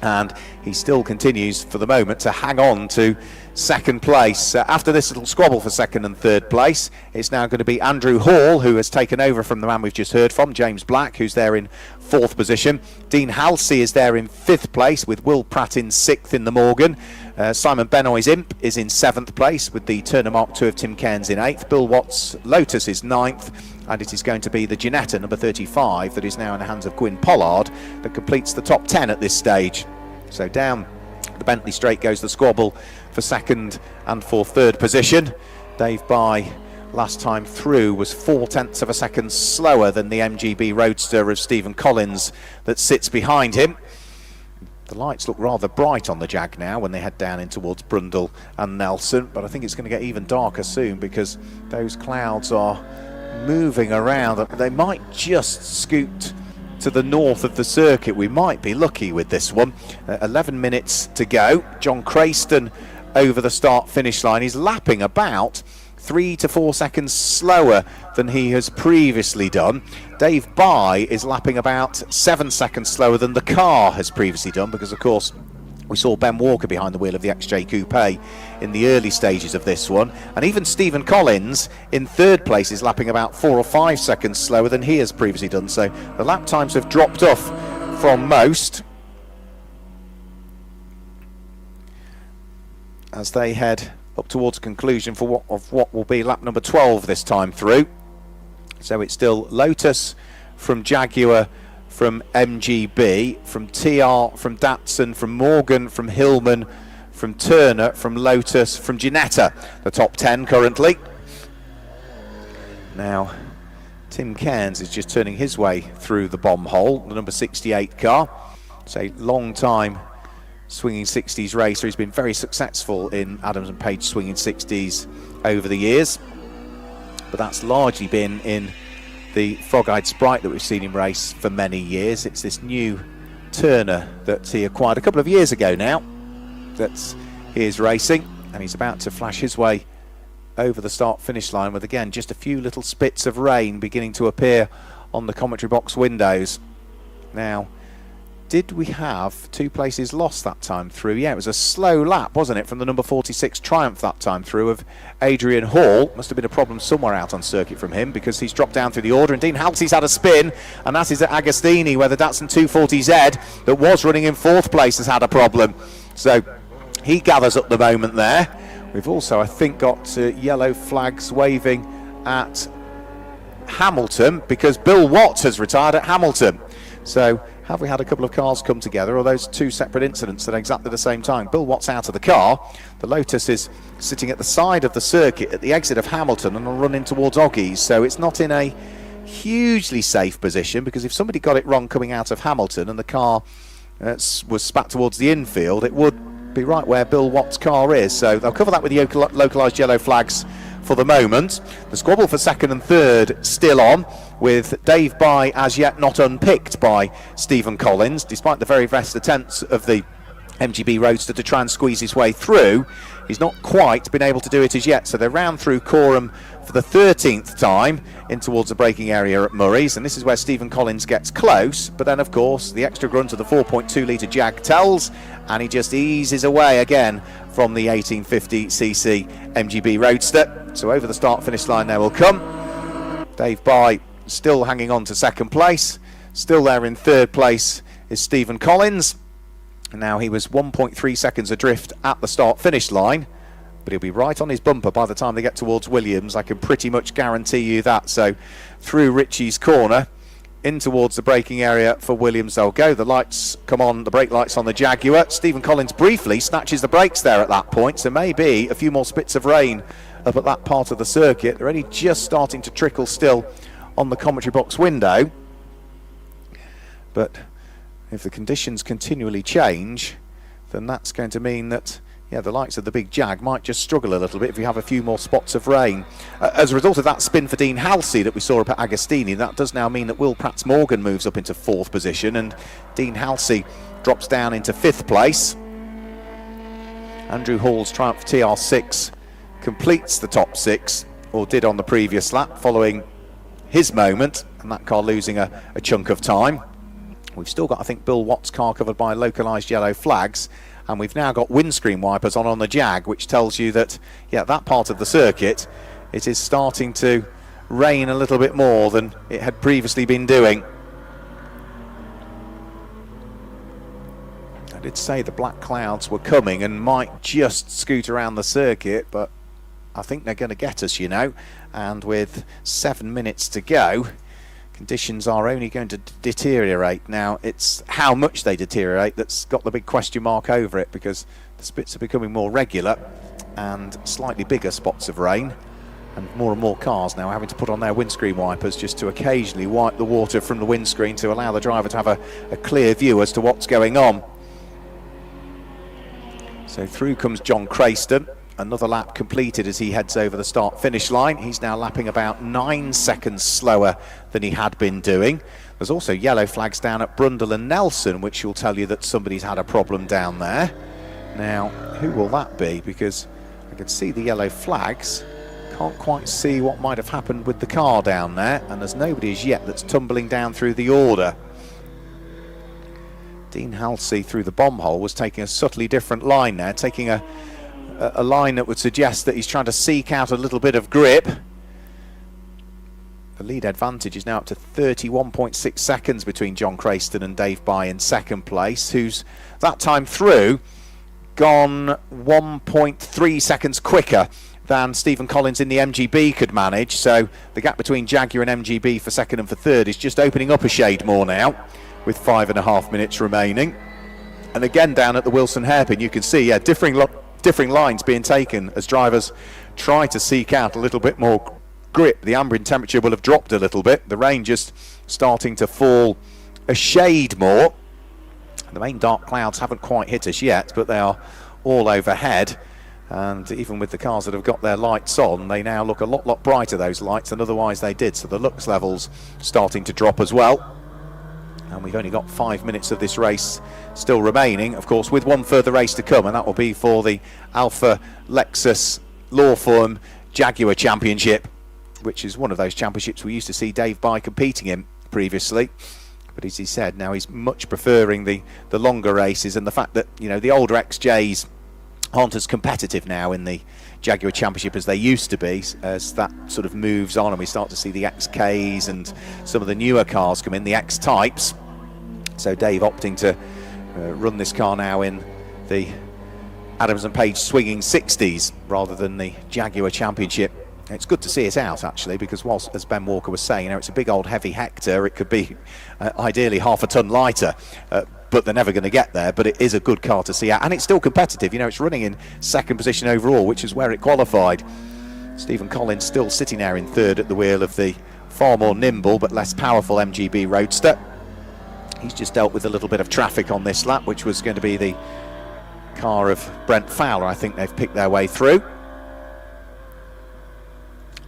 [SPEAKER 2] and he still continues for the moment to hang on to second place. After this little squabble for second and third place, it's now going to be Andrew Hall, who has taken over from the man we've just heard from, James Black, who's there in fourth position. Dean Halsey is there in fifth place, with Will Pratt in sixth in the Morgan. Simon Benoy's Imp is in seventh place, with the Turner Mark II of Tim Cairns in eighth. Bill Watts' Lotus is ninth, and it is going to be the Ginetta, number 35, that is now in the hands of Gwyn Pollard, that completes the top 10 at this stage. So down the Bentley Straight goes the squabble for second and for third position. Dave Bye last time through was 0.4 of a second slower than the MGB Roadster of Stephen Collins that sits behind him. The lights look rather bright on the Jag now when they head down in towards Brundle and Nelson, but I think it's going to get even darker soon because those clouds are moving around. They might just scoot to the north of the circuit. We might be lucky with this one. 11 minutes to go. John Crayston over the start finish line. He's lapping about 3 to 4 seconds slower than he has previously done. Dave Bye is lapping about 7 seconds slower than the car has previously done, because of course we saw Ben Walker behind the wheel of the XJ Coupe in the early stages of this one, and even Stephen Collins in third place is lapping about 4 or 5 seconds slower than he has previously done, so the lap times have dropped off from most as they head up towards conclusion for what will be lap number 12 this time through. So it's still Lotus from Jaguar, from MGB, from TR, from Datsun, from Morgan, from Hillman, from Turner, from Lotus, from Ginetta, the top 10 currently. Now Tim Cairns is just turning his way through the bomb hole, the number 68 car. It's a long time swinging 60s racer. He's been very successful in Adams and Page swinging 60s over the years, but that's largely been in the Frog-Eyed Sprite that we've seen him race for many years. It's this new Turner that he acquired a couple of years ago now that he is racing, and he's about to flash his way over the start finish line with, again, just a few little spits of rain beginning to appear on the commentary box windows. Now, did we have 2 places lost that time through? Yeah, it was a slow lap, wasn't it, from the number 46 Triumph that time through of Adrian Hall. Must have been a problem somewhere out on circuit from him, because he's dropped down through the order, and Dean Halsey's had a spin, and that is at Agostini, where the Datsun 240Z that was running in 4th place has had a problem. So he gathers up the moment there. We've also, I think, got yellow flags waving at Hamilton, because Bill Watts has retired at Hamilton. So have we had a couple of cars come together, or those two separate incidents at exactly the same time? Bill Watts out of the car. The Lotus is sitting at the side of the circuit at the exit of Hamilton and will run in towards Oggies. So it's not in a hugely safe position, because if somebody got it wrong coming out of Hamilton and the car was spat towards the infield, it would be right where Bill Watts' car is. So they'll cover that with the localised yellow flags for the moment. The squabble for second and third still on, with Dave Bye as yet not unpicked by Stephen Collins, despite the very best attempts of the MGB Roadster to try and squeeze his way through. He's not quite been able to do it as yet, so they round through Corham for the 13th time in towards the braking area at Murray's, and this is where Stephen Collins gets close, but then of course the extra grunt of the 4.2 litre Jag tells, and he just eases away again from the 1850cc MGB Roadster. So over the start finish line they will come. Dave Bye still hanging on to second place. Still there in third place is Stephen Collins. Now he was 1.3 seconds adrift at the start finish line, but he'll be right on his bumper by the time they get towards Williams. I can pretty much guarantee you that. So through Ritchie's corner in towards the braking area for Williams they'll go. The lights come on, the brake lights on the Jaguar. Stephen Collins briefly snatches the brakes there at that point, so maybe a few more spits of rain up at that part of the circuit. They're only just starting to trickle still on the commentary box window, but if the conditions continually change, then that's going to mean that the likes of the big Jag might just struggle a little bit if we have a few more spots of rain. As a result of that spin for Dean Halsey that we saw up at Agostini, that does now mean that Will Prats Morgan moves up into fourth position and Dean Halsey drops down into fifth place. Andrew Hall's Triumph TR6 completes the top six, or did on the previous lap, following his moment, and that car losing a chunk of time. We've still got, I think, Bill Watts' car covered by localised yellow flags, and we've now got windscreen wipers on the Jag, which tells you that, that part of the circuit, it is starting to rain a little bit more than it had previously been doing. I did say the black clouds were coming and might just scoot around the circuit, but I think they're going to get us, and with 7 minutes to go, conditions are only going to deteriorate. Now, it's how much they deteriorate that's got the big question mark over it, because the spits are becoming more regular and slightly bigger spots of rain, and more cars now having to put on their windscreen wipers just to occasionally wipe the water from the windscreen to allow the driver to have a clear view as to what's going on. So through comes John Crayston. Another lap completed as he heads over the start finish line. He's now lapping about 9 seconds slower than he had been doing. There's also yellow flags down at Brundle and Nelson, which will tell you that somebody's had a problem down there. Now, who will that be? Because I can see the yellow flags, can't quite see what might have happened with the car down there, and there's nobody as yet that's tumbling down through the order. Dean Halsey through the bomb hole was taking a subtly different line there, taking a line that would suggest that he's trying to seek out a little bit of grip. The lead advantage is now up to 31.6 seconds between John Crayston and Dave Bye in second place, who's that time through gone 1.3 seconds quicker than Stephen Collins in the MGB could manage. So the gap between Jaguar and MGB for second and for third is just opening up a shade more now, with 5.5 minutes remaining. And again down at the Wilson hairpin you can see differing lines being taken as drivers try to seek out a little bit more grip. The ambient temperature will have dropped a little bit, the rain just starting to fall a shade more. The main dark clouds haven't quite hit us yet, but they are all overhead, and even with the cars that have got their lights on, they now look a lot brighter, those lights, than otherwise they did. So the lux levels starting to drop as well. And we've only got 5 minutes of this race still remaining, of course, with one further race to come, and that will be for the Alfa Lexus Law Firm Jaguar Championship, which is one of those championships we used to see Dave Bye competing in previously. But as he said, now he's much preferring the longer races, and the fact that, the older XJs aren't as competitive now in the Jaguar Championship as they used to be, as that sort of moves on and we start to see the XKs and some of the newer cars come in, the X-Types. So Dave opting to run this car now in the Adams and Page swinging 60s rather than the Jaguar Championship it's good to see it out, actually, because whilst, as Ben Walker was saying, it's a big old heavy Hector. It could be ideally half a tonne lighter, but they're never going to get there. But it is a good car to see out, and it's still competitive. It's running in second position overall, which is where it qualified. Stephen Collins still sitting there in third at the wheel of the far more nimble but less powerful MGB Roadster. He's just dealt with a little bit of traffic on this lap, which was going to be the car of Brent Fowler. I think they've picked their way through.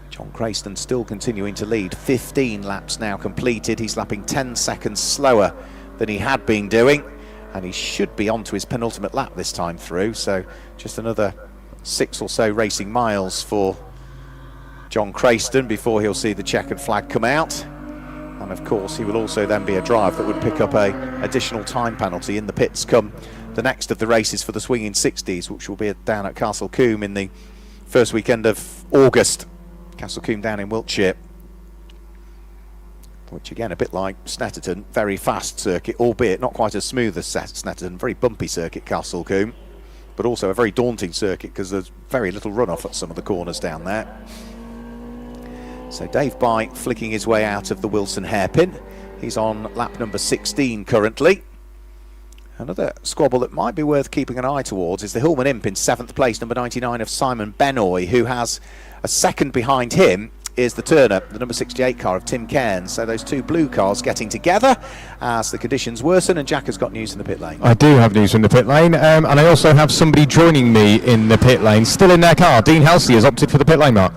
[SPEAKER 2] John Crayston still continuing to lead. 15 laps now completed. He's lapping 10 seconds slower than he had been doing, and he should be on to his penultimate lap this time through. So just another 6 or so racing miles for John Crayston before he'll see the checkered flag come out. And of course he will also then be a drive that would pick up a additional time penalty in the pits come the next of the races for the swinging 60s, which will be down at Castle Combe in the first weekend of August. Castle Combe down in Wiltshire, which again, a bit like Snetterton, very fast circuit, albeit not quite as smooth as Snetterton. Very bumpy circuit, Castle Combe, but also a very daunting circuit because there's very little runoff at some of the corners down there. So Dave Bye flicking his way out of the Wilson hairpin. He's on lap number 16 currently. Another squabble that might be worth keeping an eye towards is the Hillman Imp in 7th place, number 99 of Simon Benoy, who has a second behind him is the Turner, the number 68 car of Tim Cairns. So those two blue cars getting together as the conditions worsen, and Jack has got news in the pit lane.
[SPEAKER 3] I do have news from the pit lane, and I also have somebody joining me in the pit lane, still in their car. Dean Halsey has opted for the pit lane, Mark.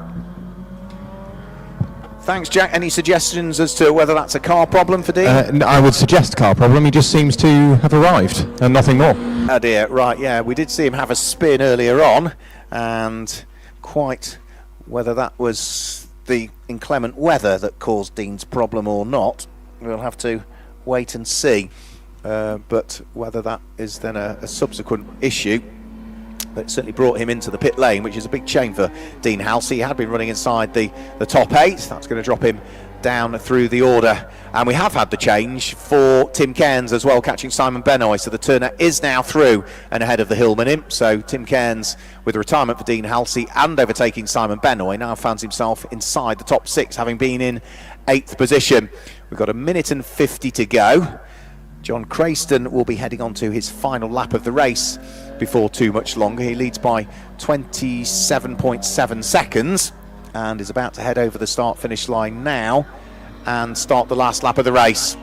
[SPEAKER 2] Thanks, Jack. Any suggestions as to whether that's a car problem for Dean?
[SPEAKER 3] I would suggest car problem. He just seems to have arrived and nothing more.
[SPEAKER 2] Oh dear, right, yeah, we did see him have a spin earlier on, and quite whether that was the inclement weather that caused Dean's problem or not, we'll have to wait and see. But whether that is then a subsequent issue, but it certainly brought him into the pit lane, which is a big shame for Dean Halsey. He had been running inside the top 8. That's going to drop him down through the order. And we have had the change for Tim Cairns as well, catching Simon Benoy. So the Turner is now through and ahead of the Hillman Imp. So Tim Cairns, with the retirement for Dean Halsey and overtaking Simon Benoy, now finds himself inside the top 6, having been in 8th position. We've got a minute and 50 to go. John Crayston will be heading on to his final lap of the race before too much longer. He leads by 27.7 seconds and is about to head over the start-finish line now and start the last lap of the race.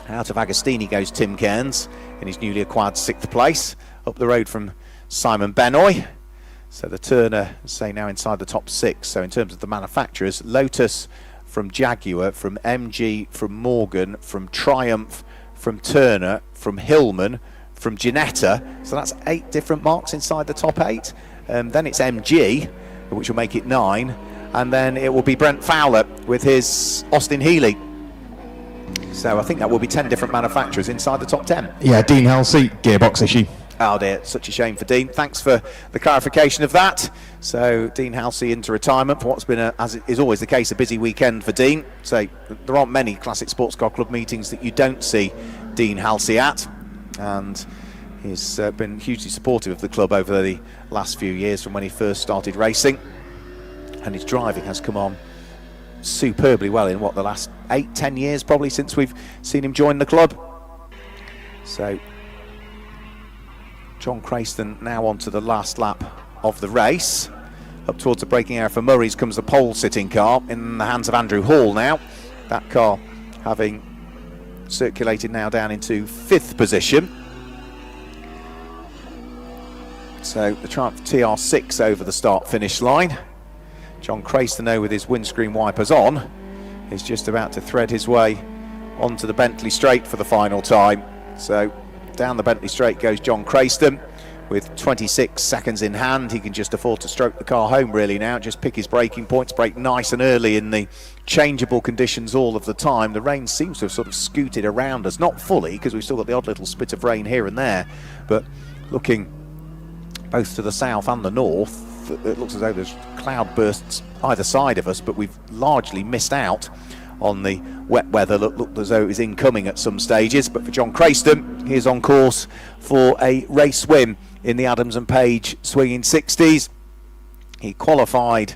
[SPEAKER 2] Out of Agostini goes Tim Cairns in his newly acquired 6th place, up the road from Simon Benoy. So the Turner, say, now inside the top 6. So in terms of the manufacturers, Lotus from Jaguar, from MG, from Morgan, from Triumph, from Turner, from Hillman, from Ginetta. So that's 8 different marks inside the top 8. Then it's MG, which will make it 9. And then it will be Brent Fowler with his Austin Healey. So I think that will be 10 different manufacturers inside the top 10.
[SPEAKER 3] Yeah, Dean Halsey, gearbox issue.
[SPEAKER 2] Oh dear, such a shame for Dean. Thanks for the clarification of that. So Dean Halsey into retirement for what's been, as is always the case, a busy weekend for Dean. So there aren't many Classic Sports Car Club meetings that you don't see Dean Halsey at. And he's been hugely supportive of the club over the last few years from when he first started racing. And his driving has come on superbly well in, the last 8-10 years probably since we've seen him join the club. So John Crayston now onto the last lap of the race. Up towards the braking area for Murray's comes the pole-sitting car in the hands of Andrew Hall now. That car having circulated now down into 5th position. So the Triumph TR6 over the start-finish line. John Crayston, though, with his windscreen wipers on, is just about to thread his way onto the Bentley Straight for the final time. So down the Bentley Straight goes John Crayston with 26 seconds in hand. He can just afford to stroke the car home really now, just pick his braking points, brake nice and early in the changeable conditions all of the time. The rain seems to have sort of scooted around us, not fully because we've still got the odd little spit of rain here and there, but looking both to the south and the north, it looks as though there's cloud bursts either side of us, but we've largely missed out on the wet weather. Looked as though it was incoming at some stages, but for John Crayston, he is on course for a race win in the Adams and Page swinging 60s. He qualified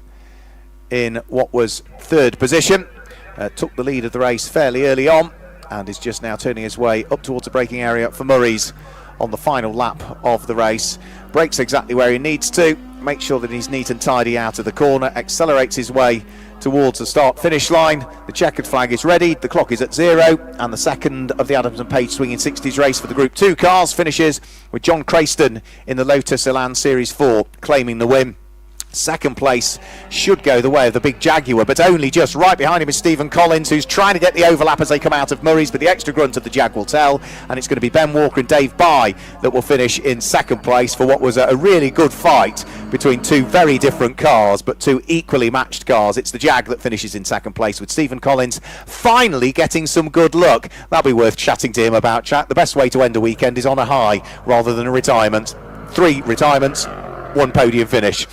[SPEAKER 2] in what was third position. Took the lead of the race fairly early on and is just now turning his way up towards the braking area for Murray's on the final lap of the race. Brakes exactly where he needs to, make sure that he's neat and tidy out of the corner, accelerates his way towards the start finish line. The checkered flag is ready, the clock is at 0, and the second of the Adams and Page Swinging 60s race for the Group 2 cars finishes with John Crayston in the Lotus Elan Series 4 claiming the win. Second place should go the way of the big Jaguar, but only just. Right behind him is Stephen Collins, who's trying to get the overlap as they come out of Murray's, but the extra grunt of the Jag will tell, and it's going to be Ben Walker and Dave Bye that will finish in second place for what was a really good fight between two very different cars, but two equally matched cars. It's the Jag that finishes in second place, with Stephen Collins finally getting some good luck. That'll be worth chatting to him about. Chat. The best way to end a weekend is on a high rather than a retirement. 3 retirements, 1 podium finish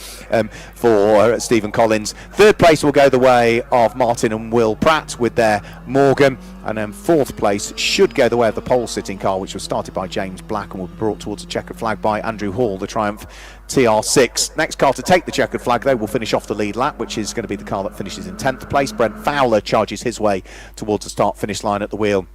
[SPEAKER 2] for Stephen Collins. Third place will go the way of Martin and Will Pratt with their Morgan, and then fourth place should go the way of the pole sitting car, which was started by James Black and will be brought towards a checkered flag by Andrew Hall, the Triumph TR6. Next car to take the checkered flag though will finish off the lead lap, which is going to be the car that finishes in 10th place. Brent Fowler charges his way towards the start finish line at the wheel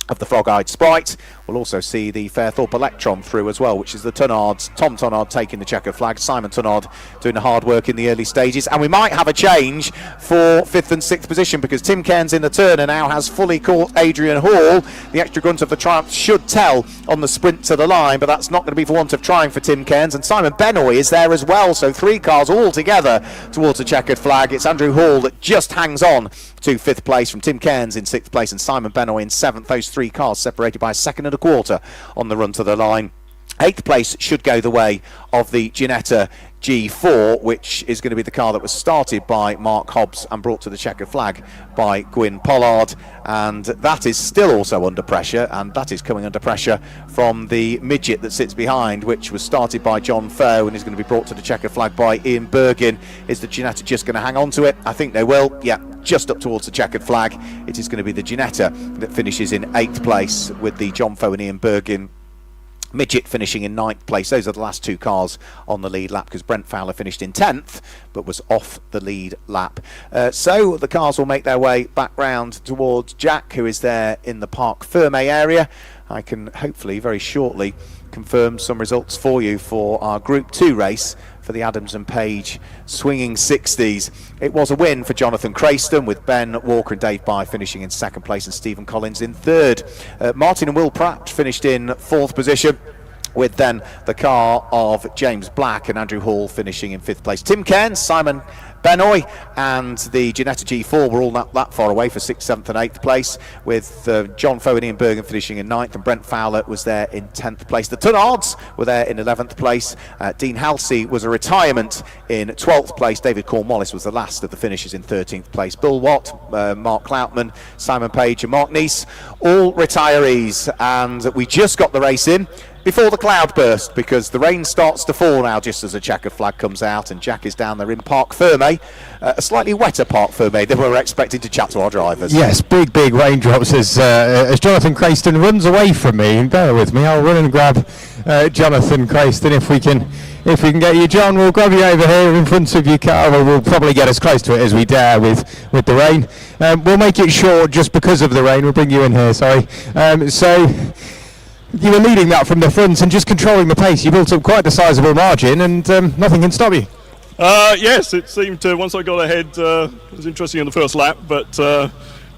[SPEAKER 2] of the Frog-Eyed Sprite. We'll also see the Fairthorpe Electron through as well, which is the Tunnards. Tom Tunnard taking the checkered flag, Simon Tunnard doing the hard work in the early stages, and we might have a change for 5th and 6th position because Tim Cairns in the turn and now has fully caught Adrian Hall. The extra grunt of the Triumph should tell on the sprint to the line, but that's not going to be for want of trying for Tim Cairns, and Simon Benoy is there as well, so 3 cars all together towards the checkered flag. It's Andrew Hall that just hangs on to 5th place from Tim Cairns in 6th place and Simon Benoy in 7th. Those 3 cars separated by a second and a quarter on the run to the line. 8th place should go the way of the Ginetta G4, which is going to be the car that was started by Mark Hobbs and brought to the checkered flag by Gwyn Pollard, and that is still also under pressure, and that is coming under pressure from the midget that sits behind, which was started by John Foe and is going to be brought to the checkered flag by Ian Bergin. Is the Ginetta just going to hang on to it? I think they will. Yeah, just up towards the checkered flag. It is going to be the Ginetta that finishes in 8th place with the John Foe and Ian Bergin midget finishing in 9th place. Those are the last 2 cars on the lead lap because Brent Fowler finished in 10th but was off the lead lap. So the cars will make their way back round towards Jack, who is there in the Parc Ferme area. I can hopefully very shortly confirm some results for you for our Group 2 race for the Adams and Page Swinging 60s. It was a win for Jonathan Crayston, with Ben Walker and Dave Bye finishing in 2nd place and Stephen Collins in 3rd. Martin and Will Pratt finished in 4th position, with then the car of James Black and Andrew Hall finishing in 5th place. Tim Cairns, Simon Benoy and the Ginetta G4 were all not that far away for 6th, 7th and 8th place, with John Foe and Ian Bergen finishing in 9th, and Brent Fowler was there in 10th place. The Tunnards were there in 11th place. Dean Halsey was a retirement in 12th place. David Cornwallis was the last of the finishers in 13th place. Bill Watt, Mark Cloutman, Simon Page and Mark Neese, all retirees, and we just got the race in before the cloud burst because the rain starts to fall now just as the checkered flag comes out, and Jack is down there in Parc Ferme, a slightly wetter Parc Ferme than we were expecting to chat to our drivers.
[SPEAKER 3] Yes, big raindrops as Jonathan Crayston runs away from me. Bear with me, I'll run and grab Jonathan Crayston if we can get you. John, we'll grab you over here in front of your car. We'll probably get as close to it as we dare with the rain. We'll make it short just because of the rain. We'll bring you in here, sorry. So you were leading that from the front and just controlling the pace. You built up quite a sizable margin, and nothing can stop you.
[SPEAKER 8] Yes, it seemed to, once I got ahead, it was interesting on the first lap, but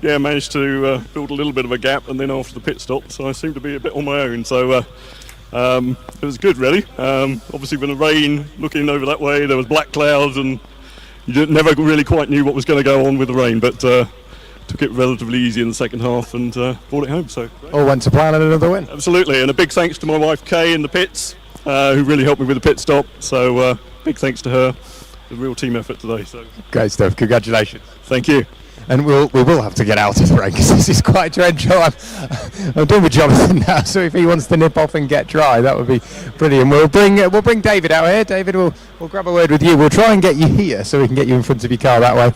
[SPEAKER 8] yeah, managed to build a little bit of a gap, and then after the pit stop, so I seemed to be a bit on my own, so it was good really. Obviously with the rain looking over that way, there was black clouds, and you never really quite knew what was going to go on with the rain, but took it relatively easy in the second half and brought it home. So
[SPEAKER 3] all went to plan and another win.
[SPEAKER 8] Absolutely, and a big thanks to my wife Kay in the pits, who really helped me with the pit stop. So big thanks to her. A real team effort today. So
[SPEAKER 3] great stuff. Congratulations.
[SPEAKER 8] Thank you.
[SPEAKER 3] And we will have to get out of the rain because this is quite torrential. I'm done with Jonathan now, so if he wants to nip off and get dry, that would be brilliant. We'll bring David out here. David, we'll grab a word with you. We'll try and get you here so we can get you in front of your car that way.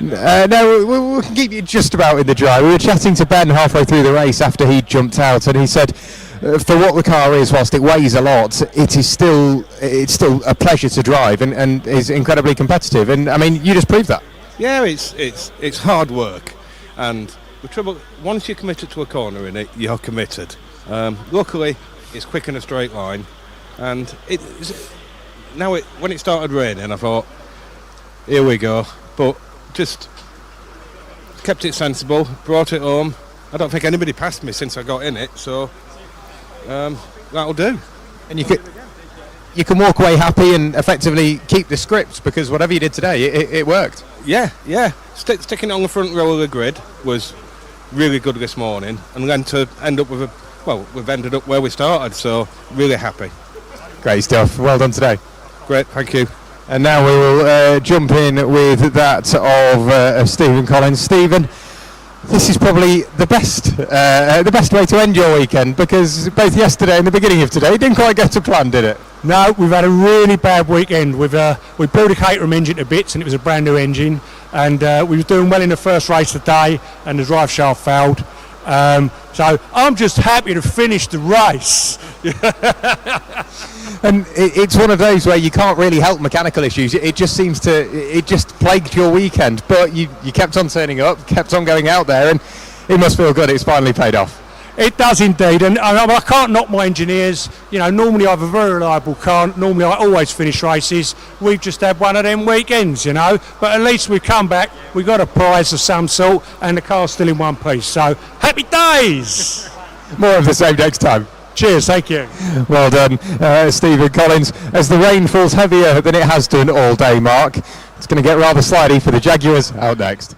[SPEAKER 3] No, we can keep you just about in the dry. We were chatting to Ben halfway through the race after he jumped out, and he said, for what the car is, whilst it weighs a lot, it's still a pleasure to drive and is incredibly competitive. And I mean, you just proved that.
[SPEAKER 9] Yeah, it's hard work, and the trouble, once you're committed to a corner in it, you're committed. Luckily, it's quick in a straight line, and when it started raining, I thought, here we go, but just kept it sensible, brought it home. I don't think anybody passed me since I got in it, so that'll do.
[SPEAKER 3] And you can walk away happy and effectively keep the script, because whatever you did today, it worked.
[SPEAKER 9] Yeah. Sticking it on the front row of the grid was really good this morning, and then to end up with we've ended up where we started, so really happy.
[SPEAKER 3] Great stuff. Well done today.
[SPEAKER 9] Great, thank you.
[SPEAKER 3] And now we will jump in with that of Stephen Collins. Stephen, this is probably the best way to end your weekend, because both yesterday and the beginning of today didn't quite go to plan, did it?
[SPEAKER 10] No, we've had a really bad weekend. We built a Caterham engine to bits, and it was a brand new engine, and we were doing well in the first race today, and the drive shaft failed. So I'm just happy to finish the race.
[SPEAKER 3] And it's one of those where you can't really help mechanical issues. It just plagued your weekend, but you kept on turning up, kept on going out there, and it must feel good. It's finally paid off.
[SPEAKER 10] It does indeed, and I can't knock my engineers. You know, normally I have a very reliable car. Normally I always finish races. We've just had one of them weekends, you know. But at least we've come back. We got a prize of some sort, and the car's still in one piece. So happy days!
[SPEAKER 3] More of the same next time.
[SPEAKER 10] Cheers, thank you.
[SPEAKER 3] Well done, Stephen Collins. As the rain falls heavier than it has done all day, Mark, it's going to get rather slidey for the Jaguars out next.